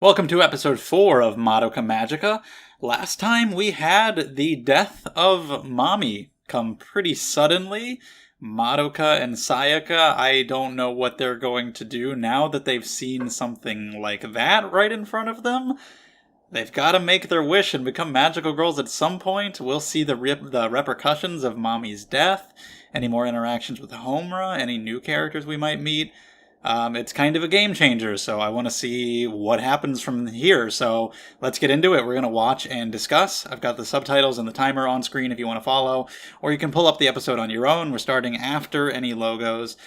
Welcome to episode 4 of Madoka Magica. Last time we had the death of Mami come pretty suddenly. Madoka and Sayaka, I don't know what they're going to do now that they've seen something like that right in front of them. They've got to make their wish and become magical girls at some point. We'll see the repercussions of Mami's death, any more interactions with Homura, any new characters we might meet. It's kind of a game changer, so I want to see what happens from here. So let's get into it. We're going to watch and discuss. I've got the subtitles and the timer on screen if you want to follow, or you can pull up the episode on your own. We're starting after any logos.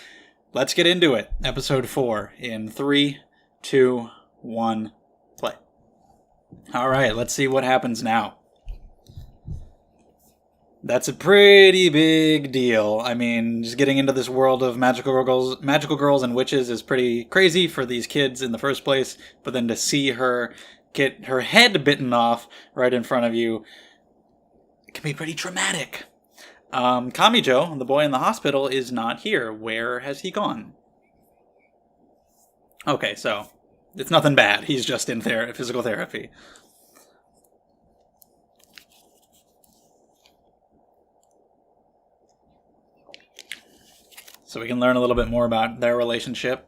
Let's get into it. Episode 4 in 3, 2, 1, play. All right, let's see what happens now. That's a pretty big deal. I mean, just getting into this world of magical girls and witches is pretty crazy for these kids in the first place, but then to see her get her head bitten off right in front of you, it can be pretty traumatic. Kamijo, the boy in the hospital, is not here. Where has he gone? Okay, so it's nothing bad. He's just in physical therapy. So we can learn a little bit more about their relationship.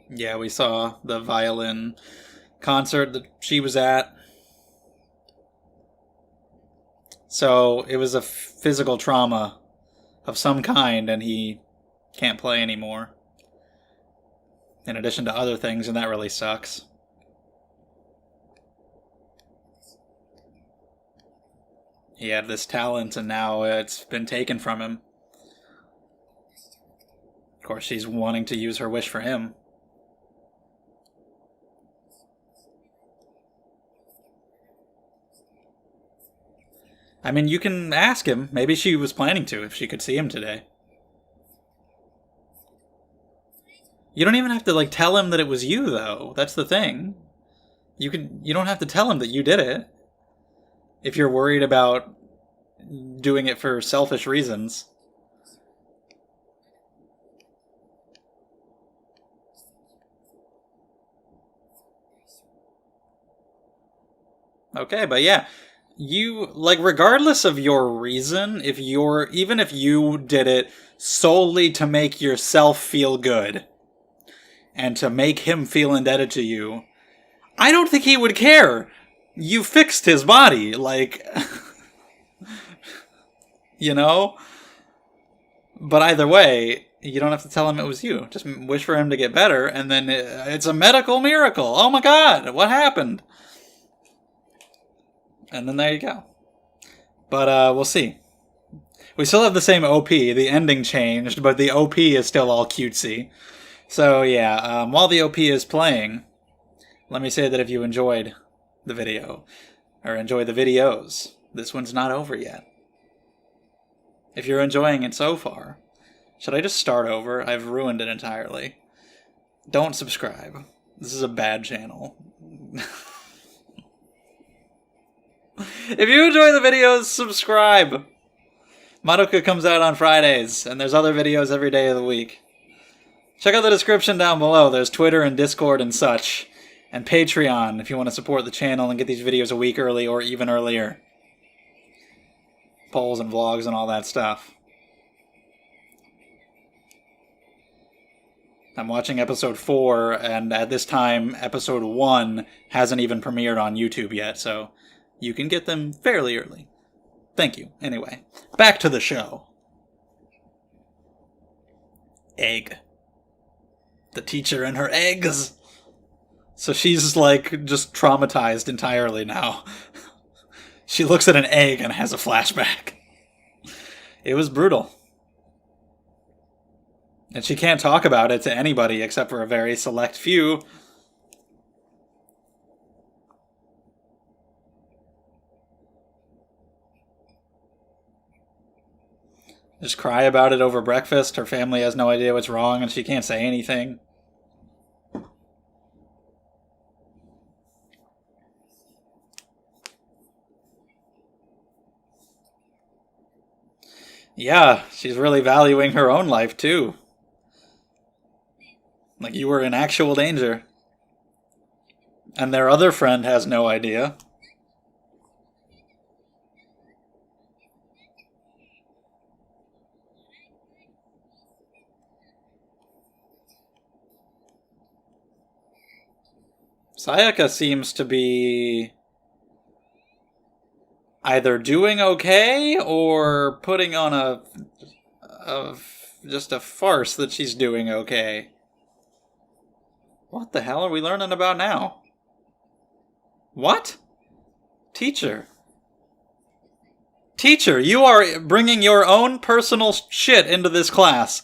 Yeah, we saw the violin concert that she was at. So it was a physical trauma of some kind, and he can't play anymore. In addition to other things, and that really sucks. He had this talent, and now it's been taken from him. Of course, she's wanting to use her wish for him. I mean, you can ask him. Maybe she was planning to, if she could see him today. You don't even have to, tell him that it was you, though. That's the thing. You don't have to tell him that you did it. If you're worried about doing it for selfish reasons. Okay, but yeah, regardless of your reason, even if you did it solely to make yourself feel good and to make him feel indebted to you, I don't think he would care. You fixed his body, you know? But either way, you don't have to tell him it was you. Just wish for him to get better, and then it's a medical miracle. Oh my god, what happened? And then there you go. But we'll see. We still have the same OP. The ending changed, but the OP is still all cutesy. So yeah, while the OP is playing, let me say that if you enjoyed the video, or enjoy the videos, this one's not over yet. If you're enjoying it so far, should I just start over? I've ruined it entirely. Don't subscribe. This is a bad channel. If you enjoy the videos, subscribe! Madoka comes out on Fridays, and there's other videos every day of the week. Check out the description down below. There's Twitter and Discord and such. And Patreon if you want to support the channel and get these videos a week early or even earlier. Polls and vlogs and all that stuff. I'm watching episode 4, and at this time, episode 1 hasn't even premiered on YouTube yet, so you can get them fairly early. Thank you. Anyway, back to the show. Egg. The teacher and her eggs. So she's, just traumatized entirely now. She looks at an egg and has a flashback. It was brutal. And she can't talk about it to anybody except for a very select few. Just cry about it over breakfast. Her family has no idea what's wrong and she can't say anything. Yeah, she's really valuing her own life, too. Like, you were in actual danger. And their other friend has no idea. Sayaka seems to be either doing okay or putting on a just a farce that she's doing okay. What the hell are we learning about now? What? Teacher. Teacher, you are bringing your own personal shit into this class.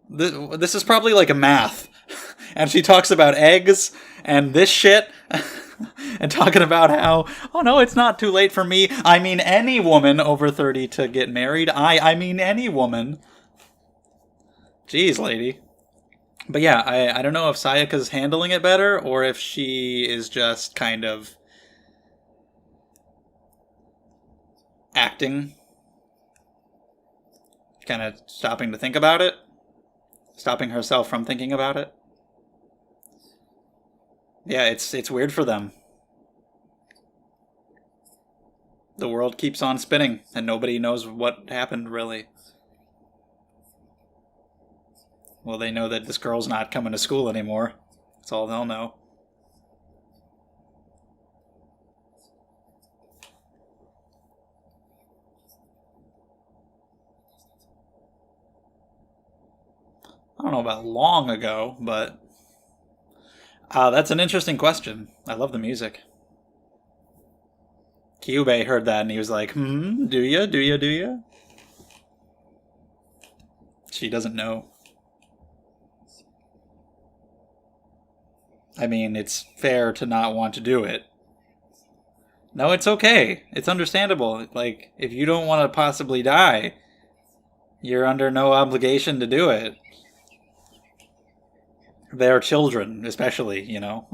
This is probably like a math. And she talks about eggs and this shit. And talking about how, oh no, it's not too late for me. I mean any woman over 30 to get married. I mean any woman. Jeez, lady. But yeah, I don't know if Sayaka's handling it better or if she is just kind of acting. Kind of stopping to think about it. Stopping herself from thinking about it. Yeah, it's weird for them. The world keeps on spinning, and nobody knows what happened, really. Well, they know that this girl's not coming to school anymore. That's all they'll know. I don't know about long ago, but... that's an interesting question. I love the music. Kyubei heard that and he was like, do ya? Do ya? Do ya? She doesn't know. I mean, it's fair to not want to do it. No, it's okay. It's understandable. Like, if you don't want to possibly die, you're under no obligation to do it. They're children, especially, you know.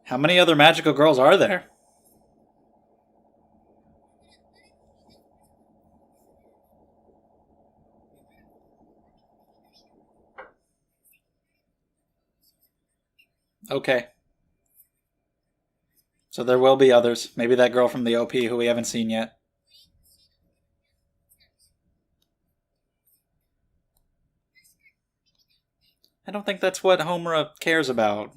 How many other magical girls are there? Okay. So there will be others. Maybe that girl from the OP who we haven't seen yet. I don't think that's what Homura cares about.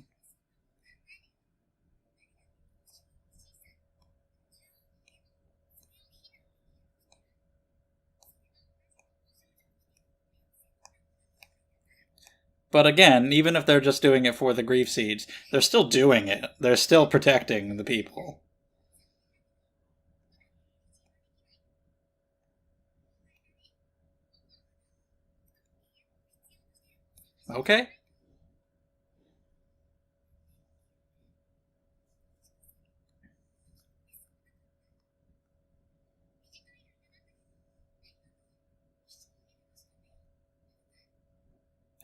But again, even if they're just doing it for the grief seeds, they're still doing it. They're still protecting the people. Okay.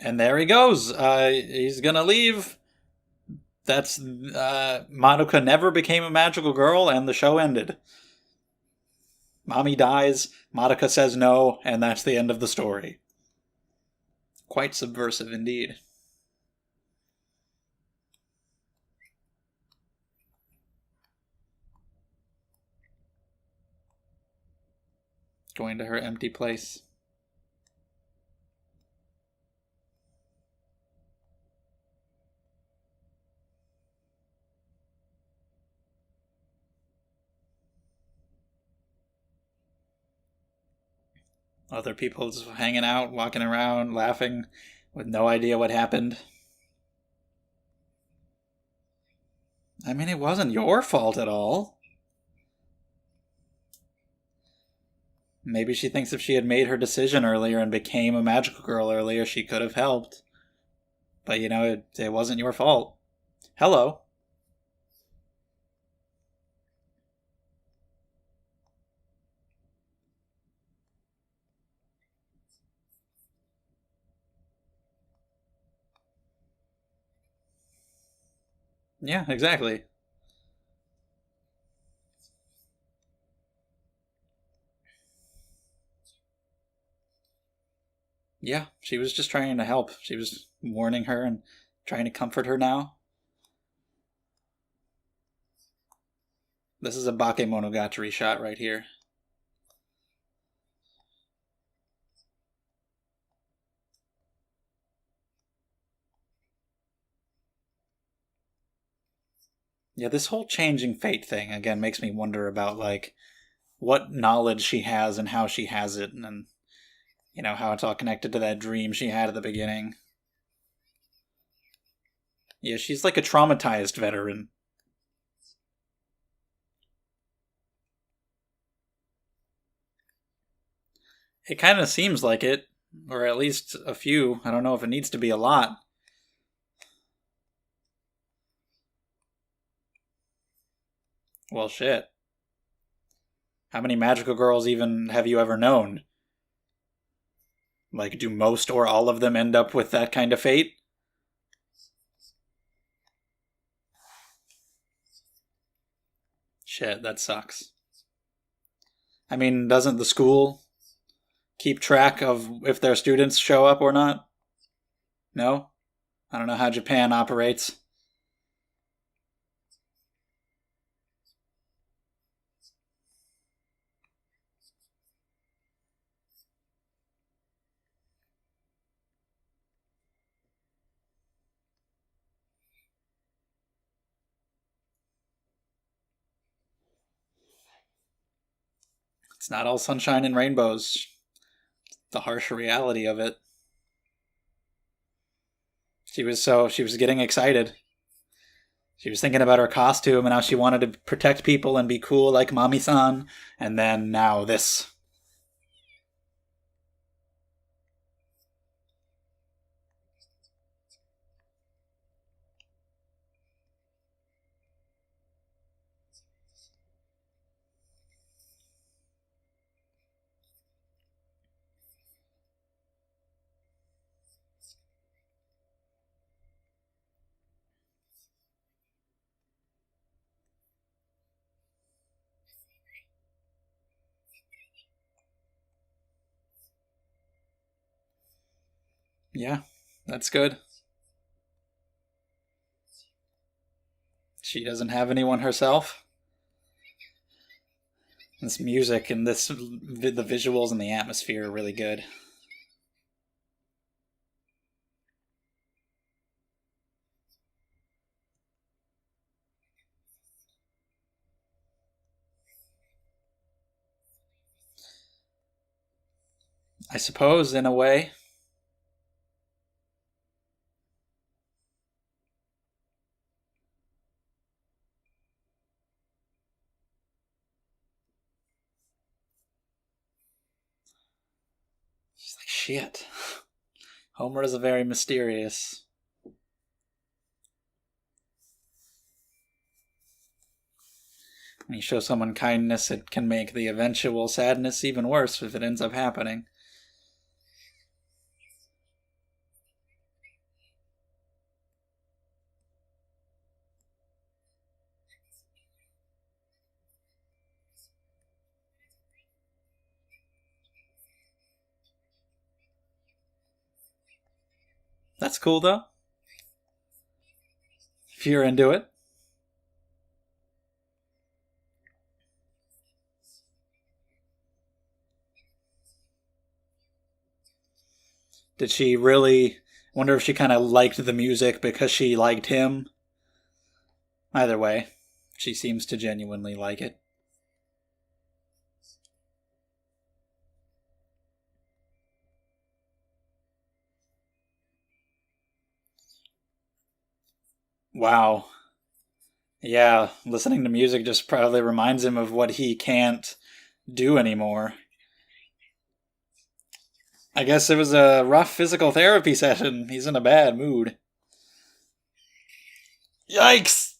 And there he goes. He's gonna leave. That's Madoka never became a magical girl, and the show ended. Mami dies, Madoka says no, and that's the end of the story. Quite subversive indeed. Going to her empty place. Other people just hanging out, walking around, laughing, with no idea what happened. I mean, it wasn't your fault at all. Maybe she thinks if she had made her decision earlier and became a magical girl earlier, she could have helped. But, it wasn't your fault. Hello. Yeah, exactly. Yeah, she was just trying to help. She was warning her and trying to comfort her now. This is a Bakemonogatari shot right here. Yeah, this whole changing fate thing, again, makes me wonder about, like, what knowledge she has and how she has it, and, how it's all connected to that dream she had at the beginning. Yeah, she's like a traumatized veteran. It kind of seems like it, or at least a few. I don't know if it needs to be a lot. Well, shit. How many magical girls even have you ever known? Like, do most or all of them end up with that kind of fate? Shit, that sucks. I mean, doesn't the school keep track of if their students show up or not? No? I don't know how Japan operates. It's not all sunshine and rainbows. The harsh reality of it. She was getting excited. She was thinking about her costume and how she wanted to protect people and be cool like Mami-san, and then now this. Yeah, that's good. She doesn't have anyone herself. This music and the visuals and the atmosphere are really good. I suppose, in a way. She's like, shit. Homer is a very mysterious. When you show someone kindness, it can make the eventual sadness even worse if it ends up happening. That's cool, though. If you're into it. Did she really wonder if she kind of liked the music because she liked him? Either way, she seems to genuinely like it. Wow. Yeah, listening to music just probably reminds him of what he can't do anymore. I guess it was a rough physical therapy session. He's in a bad mood. Yikes!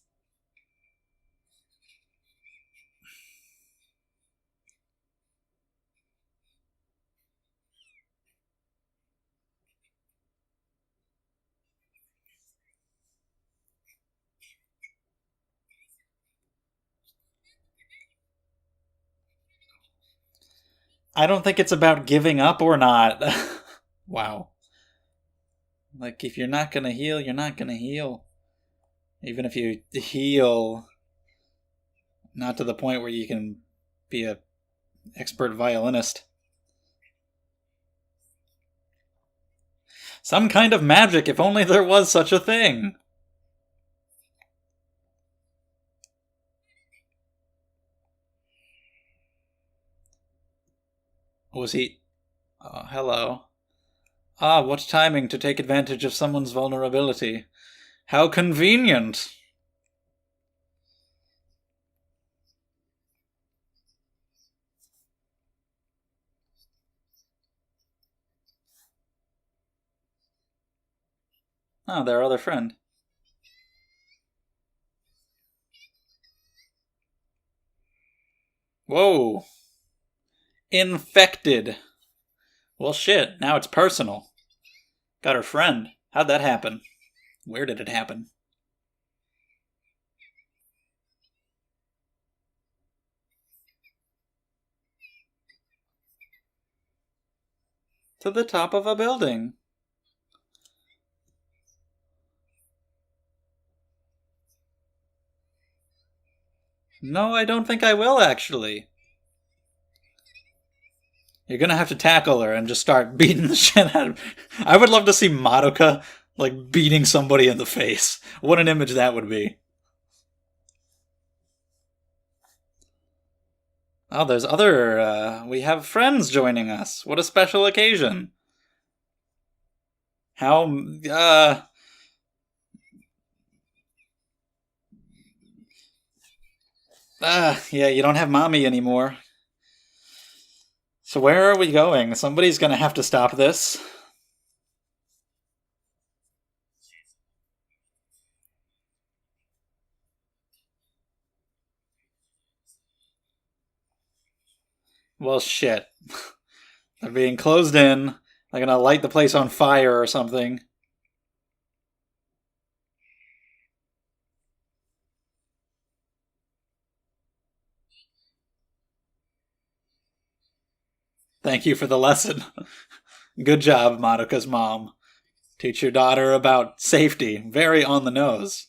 I don't think it's about giving up or not. Wow. Like, if you're not gonna heal, you're not gonna heal. Even if you heal, not to the point where you can be a expert violinist. Some kind of magic, if only there was such a thing. Was he... hello. Ah, what timing to take advantage of someone's vulnerability. How convenient. Oh, their other friend. Whoa. Infected. Well, shit, now it's personal. Got her friend. How'd that happen? Where did it happen? To the top of a building. No, I don't think I will, actually. You're gonna have to tackle her and just start beating the shit out of her. I would love to see Madoka, like, beating somebody in the face. What an image that would be. Oh, there's other, we have friends joining us. What a special occasion. How, yeah, you don't have Mami anymore. So where are we going? Somebody's gonna have to stop this. Well, shit. They're being closed in. They're gonna light the place on fire or something. Thank you for the lesson. Good job, Madoka's mom. Teach your daughter about safety. Very on the nose.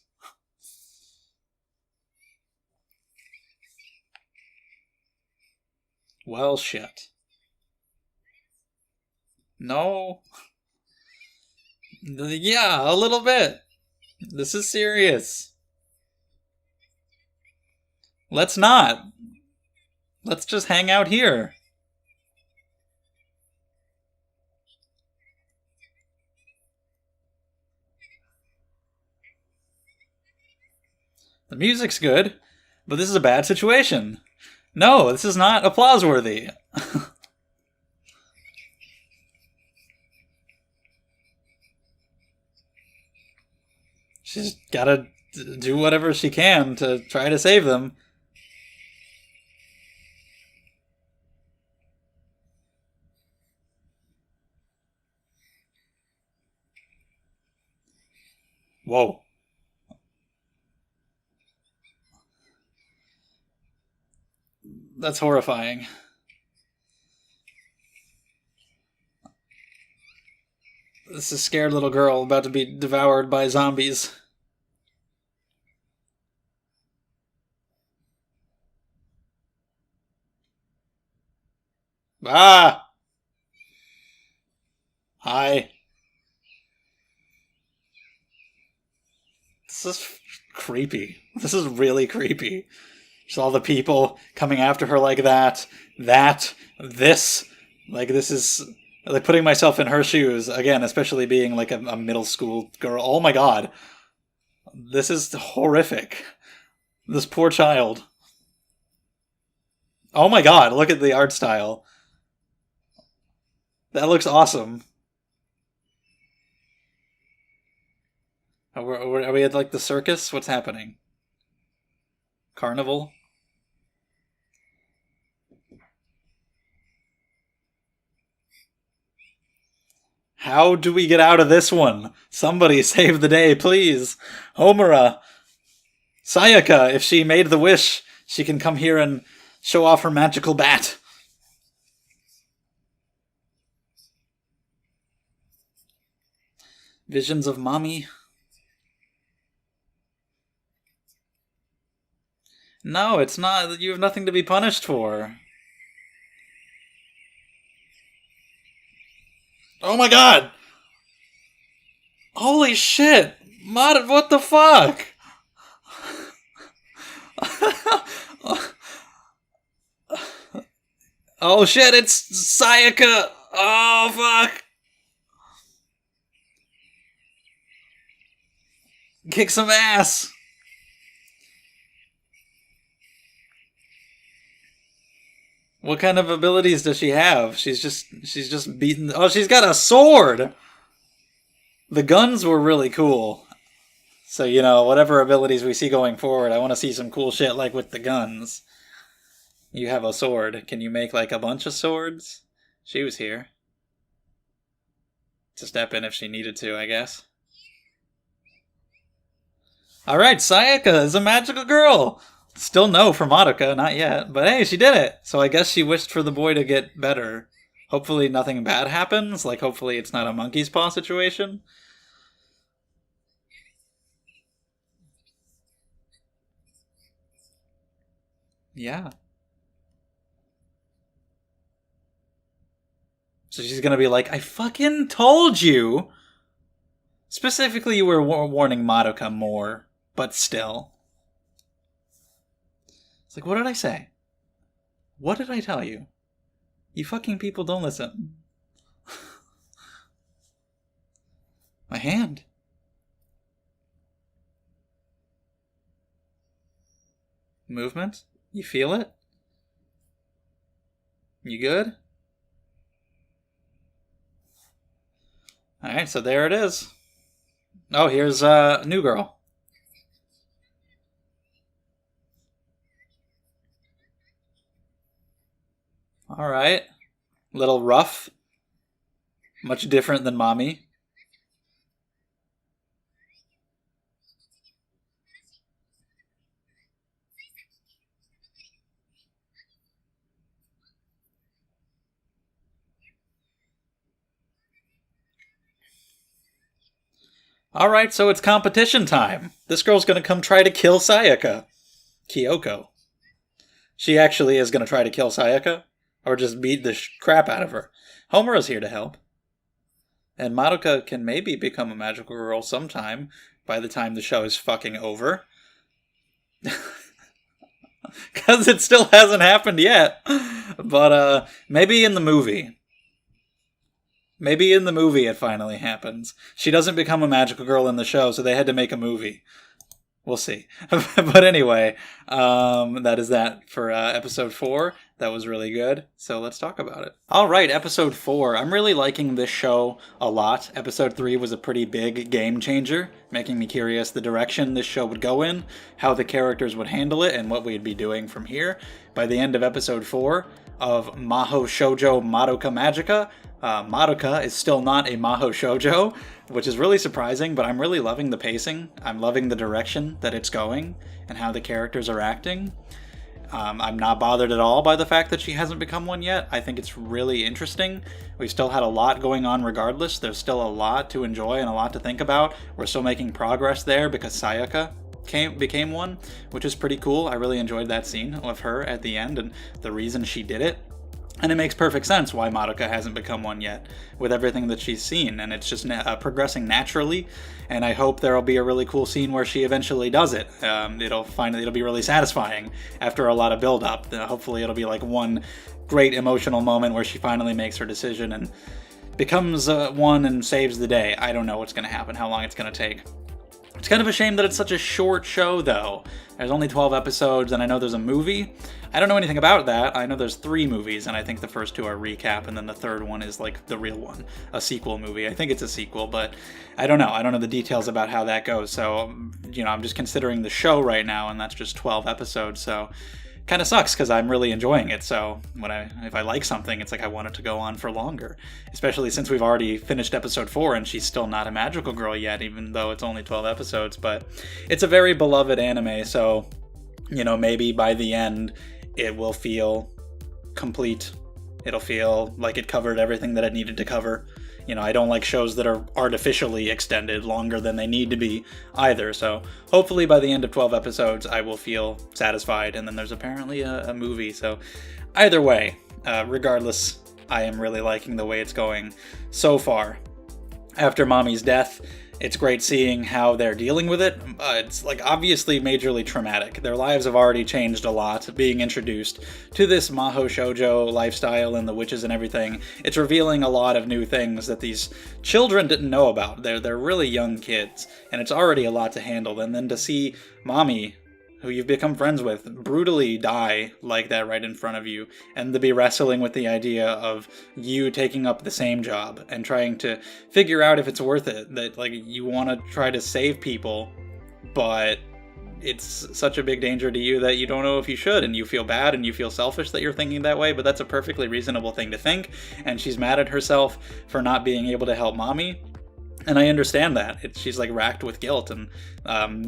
Well, shit. No. Yeah, a little bit. This is serious. Let's not. Let's just hang out here. The music's good, but this is a bad situation. No, this is not applause worthy. She's gotta do whatever she can to try to save them. Whoa. That's horrifying. This is a scared little girl about to be devoured by zombies. Ah! Hi. This is creepy. This is really creepy. Just all the people coming after her like that. This. Like, this is... Like, putting myself in her shoes, again, especially being, like, a middle school girl. Oh my god. This is horrific. This poor child. Oh my god, look at the art style. That looks awesome. Are we at, like, the circus? What's happening? Carnival? How do we get out of this one? Somebody save the day, please. Homura. Sayaka, if she made the wish, she can come here and show off her magical bat. Visions of Mami. No, it's not. You have nothing to be punished for. Oh my god! Holy shit! What the fuck? Oh shit, it's Sayaka! Oh fuck! Kick some ass! What kind of abilities does she have? She's just beaten. Oh, she's got a sword! The guns were really cool. So, you know, whatever abilities we see going forward, I want to see some cool shit like with the guns. You have a sword. Can you make, like, a bunch of swords? She was here. To step in if she needed to, I guess. Alright, Sayaka is a magical girl! Still no for Madoka, not yet. But hey, she did it! So I guess she wished for the boy to get better. Hopefully nothing bad happens. Like, hopefully it's not a monkey's paw situation. Yeah. So she's gonna be like, I fucking told you! Specifically, you were warning Madoka more, but still. It's like, what did I say? What did I tell you? You fucking people don't listen. My hand. Movement? You feel it? You good? Alright, so there it is. Oh, here's a new girl. Alright. Little rough. Much different than Mami. Alright, so it's competition time. This girl's gonna come try to kill Sayaka. Kyoko. She actually is gonna try to kill Sayaka? Or just beat the crap out of her. Homura's here to help. And Madoka can maybe become a magical girl sometime by the time the show is fucking over. Because it still hasn't happened yet. But maybe in the movie. Maybe in the movie it finally happens. She doesn't become a magical girl in the show, so they had to make a movie. We'll see. But anyway, that is that for episode 4. That was really good, so let's talk about it. Alright, episode 4. I'm really liking this show a lot. Episode 3 was a pretty big game changer, making me curious the direction this show would go in, how the characters would handle it, and what we'd be doing from here. By the end of episode 4 of Mahou Shoujo Madoka Magica, Madoka is still not a Mahou Shoujo, which is really surprising, but I'm really loving the pacing. I'm loving the direction that it's going and how the characters are acting. I'm not bothered at all by the fact that she hasn't become one yet. I think it's really interesting. We've still had a lot going on regardless. There's still a lot to enjoy and a lot to think about. We're still making progress there because Sayaka became one, which is pretty cool. I really enjoyed that scene of her at the end and the reason she did it. And it makes perfect sense why Madoka hasn't become one yet, with everything that she's seen, and it's just progressing naturally, and I hope there'll be a really cool scene where she eventually does it. It'll be really satisfying after a lot of build-up. Hopefully it'll be like one great emotional moment where she finally makes her decision and becomes one and saves the day. I don't know what's going to happen, how long it's going to take. It's kind of a shame that it's such a short show, though. There's only 12 episodes, and I know there's a movie. I don't know anything about that. I know there's 3 movies, and I think the first 2 are recap, and then the third one is like the real one, a sequel movie. I think it's a sequel, but I don't know. I don't know the details about how that goes. So, I'm just considering the show right now, and that's just 12 episodes. So, kind of sucks because I'm really enjoying it. So if I like something, it's like I want it to go on for longer, especially since we've already finished episode 4 and she's still not a magical girl yet, even though it's only 12 episodes. But it's a very beloved anime, so maybe by the end it will feel complete. It'll feel like it covered everything that it needed to cover. I don't like shows that are artificially extended longer than they need to be either. So hopefully by the end of 12 episodes, I will feel satisfied. And then there's apparently a movie. So either way, regardless, I am really liking the way it's going so far. After Mami's death, it's great seeing how they're dealing with it. It's obviously majorly traumatic. Their lives have already changed a lot, being introduced to this Maho Shoujo lifestyle and the witches and everything. It's revealing a lot of new things that these children didn't know about. They're really young kids, and it's already a lot to handle. And then to see Mami, who you've become friends with, brutally die like that right in front of you, and to be wrestling with the idea of you taking up the same job and trying to figure out if it's worth it, that you want to try to save people, but it's such a big danger to you that you don't know if you should, and you feel bad and you feel selfish that you're thinking that way, but that's a perfectly reasonable thing to think, and she's mad at herself for not being able to help Mami, and I understand that. She's racked with guilt, and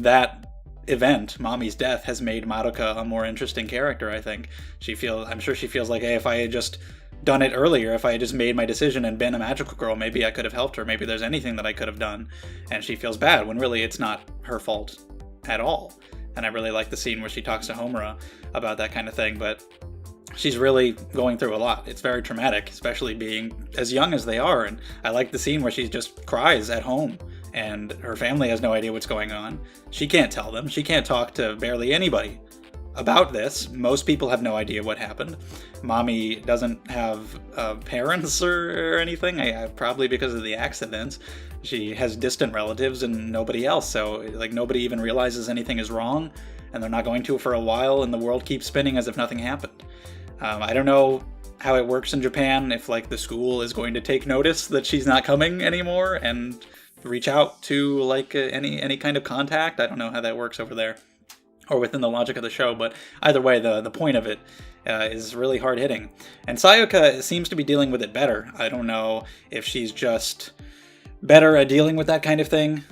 that event, Mami's death, has made Madoka a more interesting character, I think. I'm sure she feels like, hey, if I had just done it earlier, if I had just made my decision and been a magical girl, maybe I could have helped her, maybe there's anything that I could have done, and she feels bad, when really it's not her fault at all. And I really like the scene where she talks to Homura about that kind of thing, but she's really going through a lot. It's very traumatic, especially being as young as they are, and I like the scene where she just cries at home, and her family has no idea what's going on. She can't tell them. She can't talk to barely anybody about this. Most people have no idea what happened. Mami doesn't have parents or anything, probably because of the accidents. She has distant relatives and nobody else, so nobody even realizes anything is wrong, and they're not going to for a while, and the world keeps spinning as if nothing happened. I don't know how it works in Japan, if the school is going to take notice that she's not coming anymore and reach out to any kind of contact. I don't know how that works over there or within the logic of the show, but either way, the point of it is really hard hitting. And Sayaka seems to be dealing with it better. I don't know if she's just better at dealing with that kind of thing.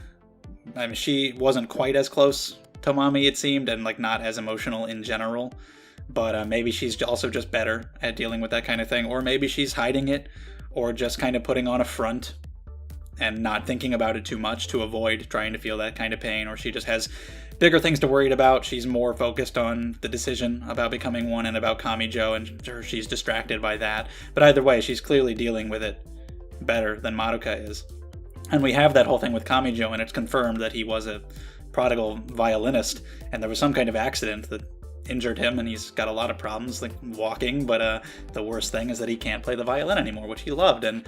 I mean, she wasn't quite as close to Mami, it seemed, and not as emotional in general. But maybe she's also just better at dealing with that kind of thing, or maybe she's hiding it, or just kind of putting on a front and not thinking about it too much to avoid trying to feel that kind of pain, or she just has bigger things to worry about. She's more focused on the decision about becoming one and about Kamijo, and she's distracted by that. But either way, she's clearly dealing with it better than Madoka is. And we have that whole thing with Kamijo, and it's confirmed that he was a prodigal violinist, and there was some kind of accident that injured him, and he's got a lot of problems walking, but the worst thing is that he can't play the violin anymore, which he loved. And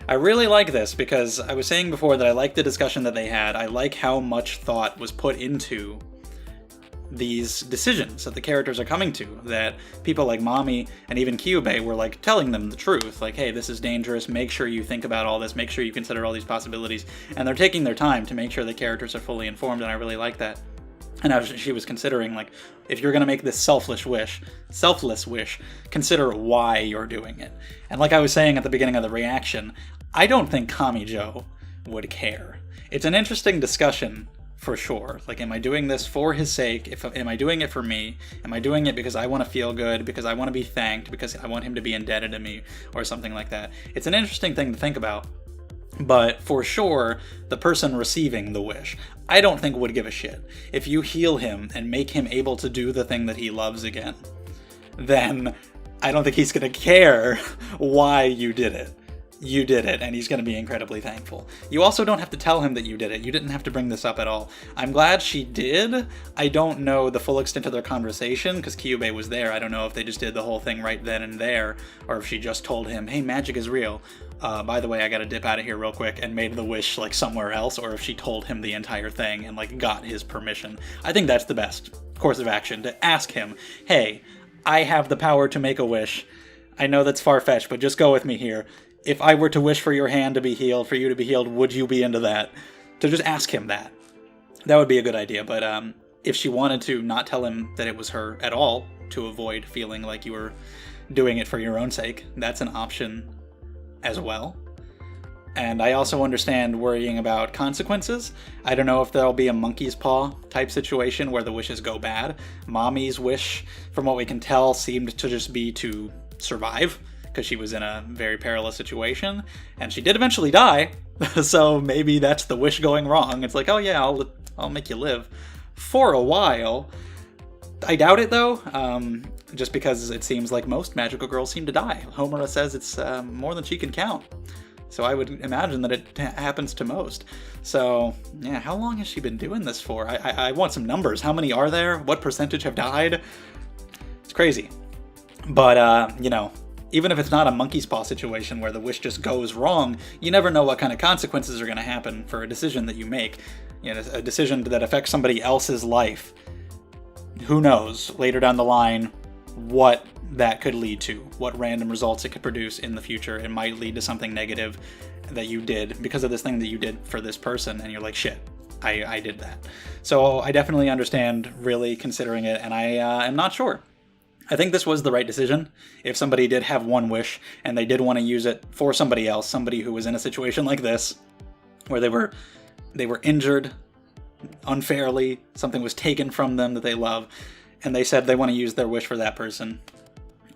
I really like this because I was saying before that I like the discussion that they had. I like how much thought was put into these decisions that the characters are coming to, that people like Mami and even Kyubei were telling them the truth, hey, this is dangerous, make sure you think about all this, make sure you consider all these possibilities, and they're taking their time to make sure the characters are fully informed, and I really like that. And as she was considering, if you're going to make this selfless wish, consider why you're doing it. And like I was saying at the beginning of the reaction, I don't think Kamijo would care. It's an interesting discussion, for sure. Am I doing this for his sake? Am I doing it for me? Am I doing it because I want to feel good, because I want to be thanked, because I want him to be indebted to me, or something like that? It's an interesting thing to think about. But for sure, the person receiving the wish, I don't think would give a shit. If you heal him and make him able to do the thing that he loves again, then I don't think he's going to care why you did it. You did it, and he's going to be incredibly thankful. You also don't have to tell him that you did it. You didn't have to bring this up at all. I'm glad she did. I don't know the full extent of their conversation, because Kyubei was there. I don't know if they just did the whole thing right then and there, or if she just told him, hey, magic is real. by the way, I gotta dip out of here real quick, and made the wish, like, somewhere else, or if she told him the entire thing and, like, got his permission. I think that's the best course of action, to ask him, hey, I have the power to make a wish. I know that's far-fetched, but just go with me here. If I were to wish for your hand to be healed, for you to be healed, would you be into that? To just ask him that. That would be a good idea, but if she wanted to not tell him that it was her at all, to avoid feeling like you were doing it for your own sake, that's an option as well. And I also understand worrying about consequences. I don't know if there'll be a monkey's paw type situation where the wishes go bad. Mommy's wish, from what we can tell, seemed to just be to survive, because she was in a very perilous situation, and she did eventually die, so maybe that's the wish going wrong. It's like, oh yeah, I'll make you live for a while. I doubt it, though, just because it seems like most magical girls seem to die. Homura says it's more than she can count, so I would imagine that it happens to most. So, yeah, how long has she been doing this for? I want some numbers. How many are there? What percentage have died? It's crazy. But, even if it's not a monkey's paw situation where the wish just goes wrong, you never know what kind of consequences are going to happen for a decision that you make. A decision that affects somebody else's life. Who knows, later down the line, what that could lead to, what random results it could produce in the future. It might lead to something negative that you did because of this thing that you did for this person, and you're like, shit, I did that. So I definitely understand really considering it, and I am not sure. I think this was the right decision. If somebody did have one wish, and they did want to use it for somebody else, somebody who was in a situation like this, where they were injured unfairly, something was taken from them that they love, and they said they want to use their wish for that person.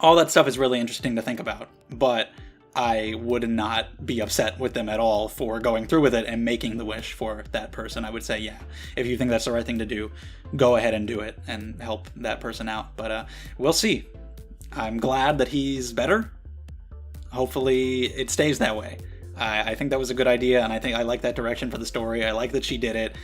All that stuff is really interesting to think about, but I would not be upset with them at all for going through with it and making the wish for that person. I would say, yeah, if you think that's the right thing to do, go ahead and do it and help that person out. But we'll see. I'm glad that he's better. Hopefully it stays that way. I think that was a good idea, and I think I like that direction for the story. I like that she did it.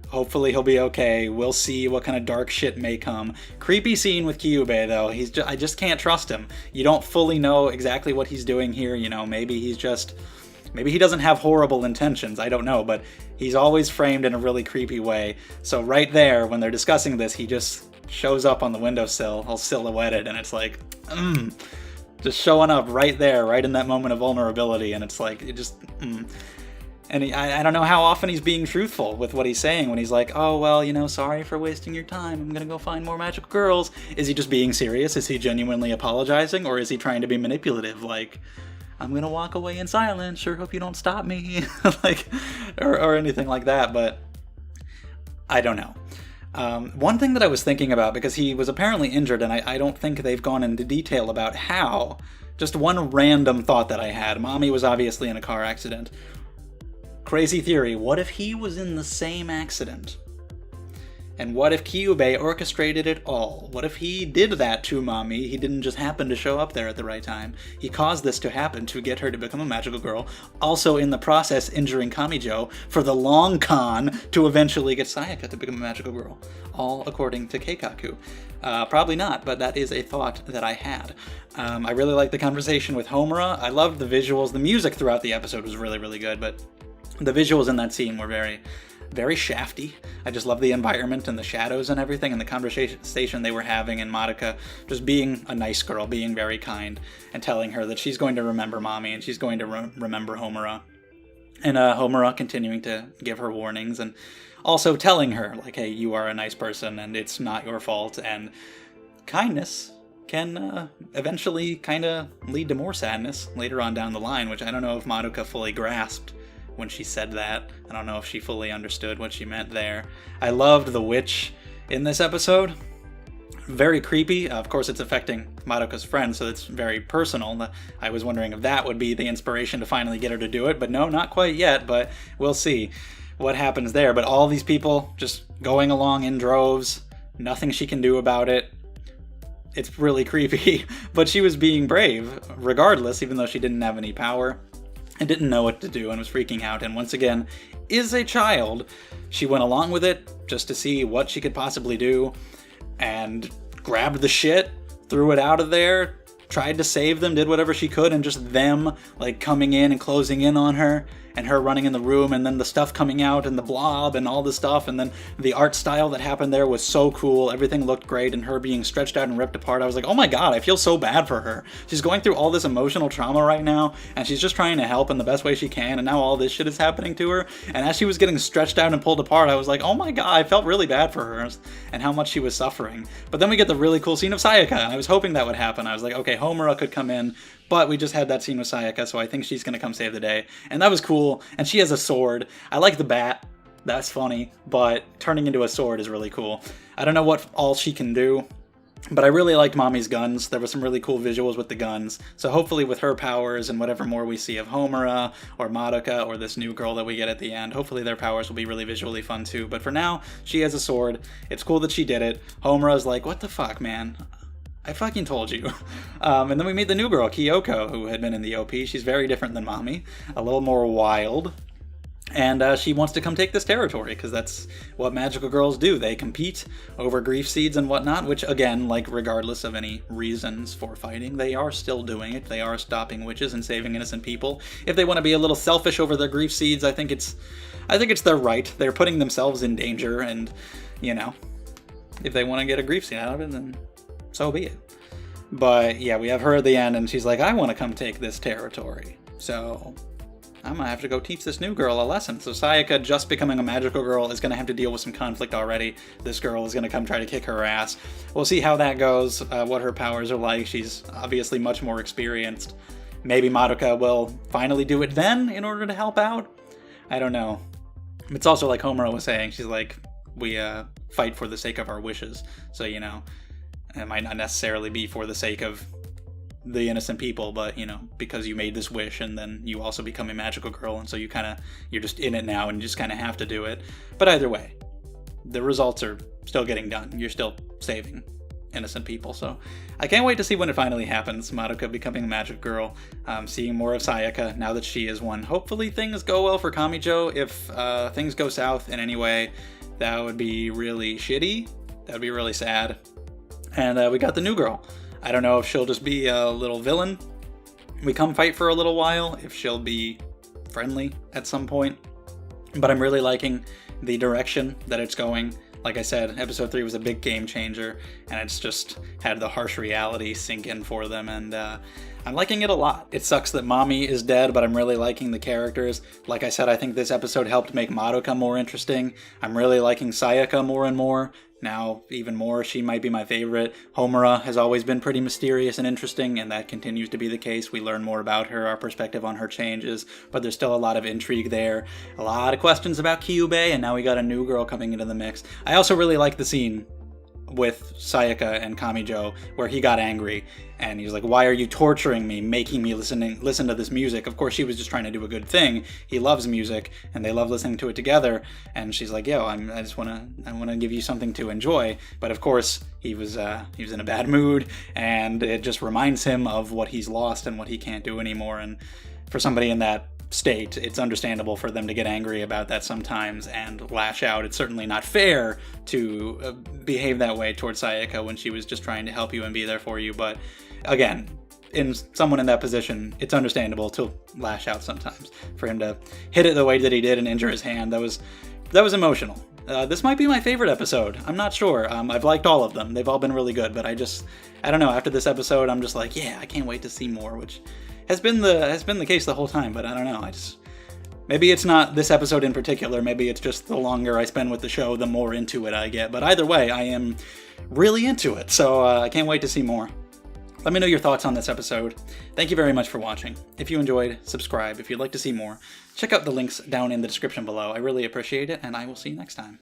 Hopefully he'll be okay. We'll see what kind of dark shit may come. Creepy scene with Kyubey, though. I just can't trust him. You don't fully know exactly what he's doing here. Maybe he doesn't have horrible intentions. I don't know, but he's always framed in a really creepy way. So right there, when they're discussing this, he just shows up on the windowsill, all silhouetted, and it's like, just showing up right there, right in that moment of vulnerability, and it's like, And I don't know how often he's being truthful with what he's saying when he's like, oh, well, sorry for wasting your time. I'm going to go find more magical girls. Is he just being serious? Is he genuinely apologizing? Or is he trying to be manipulative? Like, I'm going to walk away in silence. Sure hope you don't stop me. or anything like that. But I don't know. One thing that I was thinking about, because he was apparently injured, and I don't think they've gone into detail about how. Just one random thought that I had. Mami was obviously in a car accident. Crazy theory, what if he was in the same accident? And what if Kyubey orchestrated it all? What if he did that to Mami? He didn't just happen to show up there at the right time. He caused this to happen to get her to become a magical girl, also in the process injuring Kamijo for the long con to eventually get Sayaka to become a magical girl. All according to Keikaku. Probably not, but that is a thought that I had. I really liked the conversation with Homura. I loved the visuals. The music throughout the episode was really, really good, but the visuals in that scene were very, very shafty. I just love the environment and the shadows and everything, and the conversation they were having, and Madoka just being a nice girl, being very kind, and telling her that she's going to remember Mami, and she's going to remember Homura. And Homura continuing to give her warnings, and also telling her, like, hey, you are a nice person, and it's not your fault, and kindness can eventually kind of lead to more sadness later on down the line, which I don't know if Madoka fully grasped when she said that. I don't know if she fully understood what she meant there. I loved the witch in this episode. Very creepy. Of course, it's affecting Madoka's friend, so it's very personal. I was wondering if that would be the inspiration to finally get her to do it, but no, not quite yet, but we'll see what happens there. But all these people just going along in droves, nothing she can do about it. It's really creepy, but she was being brave regardless, even though she didn't have any power. And didn't know what to do and was freaking out, and once again, is a child. She went along with it just to see what she could possibly do, and grabbed the shit, threw it out of there, tried to save them, did whatever she could, and just them, like, coming in and closing in on her, and her running in the room, and then the stuff coming out, and the blob, and all the stuff, and then the art style that happened there was so cool. Everything looked great, and her being stretched out and ripped apart, I was like, oh my god, I feel so bad for her. She's going through all this emotional trauma right now, and she's just trying to help in the best way she can, and now all this shit is happening to her. And as she was getting stretched out and pulled apart, I was like, oh my god, I felt really bad for her, and how much she was suffering. But then we get the really cool scene of Sayaka, and I was hoping that would happen. I was like, okay, Homura could come in, but we just had that scene with Sayaka, so I think she's going to come save the day. And that was cool, and she has a sword. I like the bat. That's funny, but turning into a sword is really cool. I don't know what all she can do, but I really liked Mami's guns. There were some really cool visuals with the guns. So hopefully with her powers and whatever more we see of Homura or Madoka or this new girl that we get at the end, hopefully their powers will be really visually fun too. But for now, she has a sword. It's cool that she did it. Homura's like, what the fuck, man? I fucking told you. And then we meet the new girl, Kyoko, who had been in the OP. She's very different than Mami, a little more wild. And she wants to come take this territory, because that's what magical girls do. They compete over grief seeds and whatnot, which, again, like, regardless of any reasons for fighting, they are still doing it. They are stopping witches and saving innocent people. If they want to be a little selfish over their grief seeds, I think it's their right. They're putting themselves in danger, and, you know, if they want to get a grief seed out of it, then so be it. But yeah, we have her at the end, and she's like, I want to come take this territory. So I'm going to have to go teach this new girl a lesson. So Sayaka, just becoming a magical girl, is going to have to deal with some conflict already. This girl is going to come try to kick her ass. We'll see how that goes, what her powers are like. She's obviously much more experienced. Maybe Madoka will finally do it then in order to help out. I don't know. It's also like Homura was saying. She's like, we fight for the sake of our wishes. So, you know, it might not necessarily be for the sake of the innocent people, but, you know, because you made this wish, and then you also become a magical girl, and so you're just in it now, and you just kind of have to do it. But either way, the results are still getting done. You're still saving innocent people, so I can't wait to see when it finally happens. Madoka becoming a magic girl, seeing more of Sayaka now that she is one. Hopefully things go well for Kamijo. If things go south in any way, that would be really shitty. That would be really sad. And we got the new girl. I don't know if she'll just be a little villain. We come fight for a little while, if she'll be friendly at some point. But I'm really liking the direction that it's going. Like I said, episode 3 was a big game changer, and it's just had the harsh reality sink in for them, and I'm liking it a lot. It sucks that Mami is dead, but I'm really liking the characters. Like I said, I think this episode helped make Madoka more interesting. I'm really liking Sayaka more and more. Now, even more, she might be my favorite. Homura has always been pretty mysterious and interesting, and that continues to be the case. We learn more about her, our perspective on her changes, but there's still a lot of intrigue there. A lot of questions about Kyubey, and now we got a new girl coming into the mix. I also really like the scene with Sayaka and Kamijo, where he got angry, and he was like, why are you torturing me, making me listen to this music? Of course, she was just trying to do a good thing. He loves music, and they love listening to it together, and she's like, yo, I want to give you something to enjoy. But of course, he was in a bad mood, and it just reminds him of what he's lost and what he can't do anymore. And for somebody in that state, it's understandable for them to get angry about that sometimes and lash out. It's certainly not fair to behave that way towards Sayaka when she was just trying to help you and be there for you. But again, in someone in that position, it's understandable to lash out sometimes. For him to hit it the way that he did and injure his hand, that was emotional. This might be my favorite episode. I'm not sure. I've liked all of them. They've all been really good, but I don't know. After this episode, I'm just like, yeah, I can't wait to see more, which has been the case the whole time, but I don't know. Maybe it's not this episode in particular. Maybe it's just the longer I spend with the show, the more into it I get. But either way, I am really into it, so I can't wait to see more. Let me know your thoughts on this episode. Thank you very much for watching. If you enjoyed, subscribe. If you'd like to see more, check out the links down in the description below. I really appreciate it, and I will see you next time.